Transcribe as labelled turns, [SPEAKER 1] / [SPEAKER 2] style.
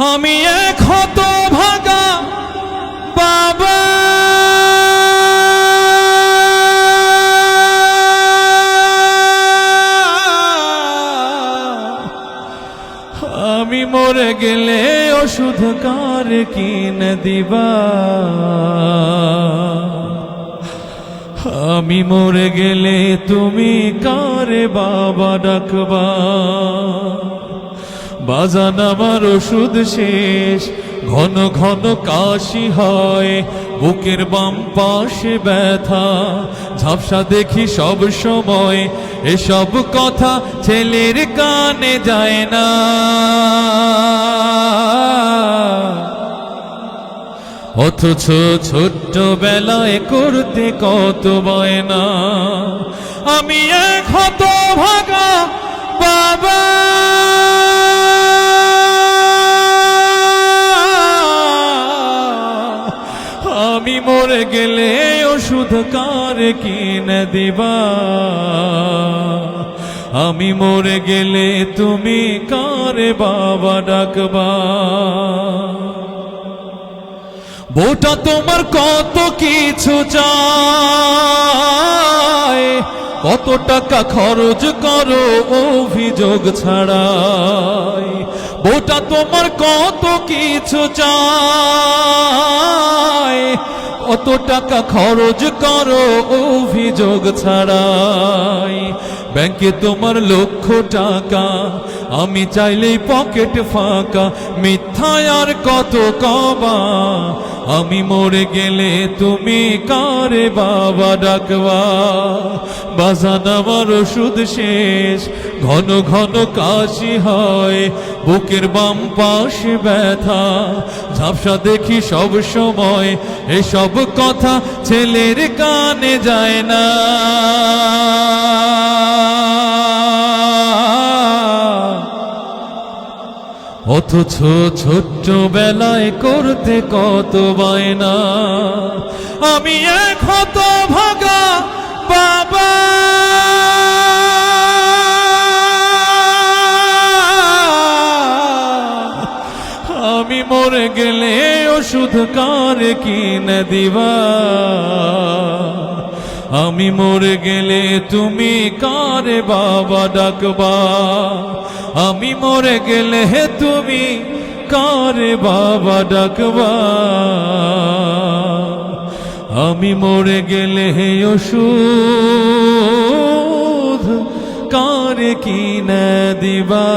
[SPEAKER 1] আমি এক হতভাগা বাবা, আমি মরে গেলে ওষুধ কার কিনে দিবা, আমি মরে গেলে তুমি কারে বাবা ডাকবা। বাজান আমার ওষুধ শেষ, ঘন ঘন কাশি হয়, বুকের বাম পাশে ব্যথা, ঝাপসা দেখি সব সময়, এসব কথা ছেলের কানে যায় না। অথচ ছোট্ট বেলায় করতে কত বায়না, আমি এক হতভাগা বাবা, আমি মরে গেলে ওষুধ কার কিনে দিবা, আমি মরে গেলে তুমি কারে বাবা ডাকবা। বউটা তোমার কত কিছু চায়, কত টাকা খরচ করো অভিযোগ ছাড়াই। বউটা তোমার কত কিছু চায়, কত টাকা খরচ করো অভিযোগ ছাড়াই। ব্যাংকে তোমার লক্ষ টাকা, আমি চাইলেই পকেট ফাঁকা, মিথ্যায় আর কত কবা, আমি মরে গেলে তুমি কারে বাবা ডাকবা। বাজান আমার ওষুধ শেষ, ঘন ঘন কাশি হয়, বুকের বাম পাশে ব্যথা, ঝাপসা দেখি সব সময়, এসব কথা ছেলের কানে যায় না। অথচ ছোট্ট বেলায় করতে কত বায়না, আমি এক হতভাগা বাবা, আমি মরে গেলে ওষুধ কার কিনে দিবা, আমি মরে গেলে তুমি কারে বাবা ডাকবা, আমি মরে গেলে তুমি কারে বাবা ডাকবা, আমি মরে গেলে ওষুধ কারে কিনে দিবা।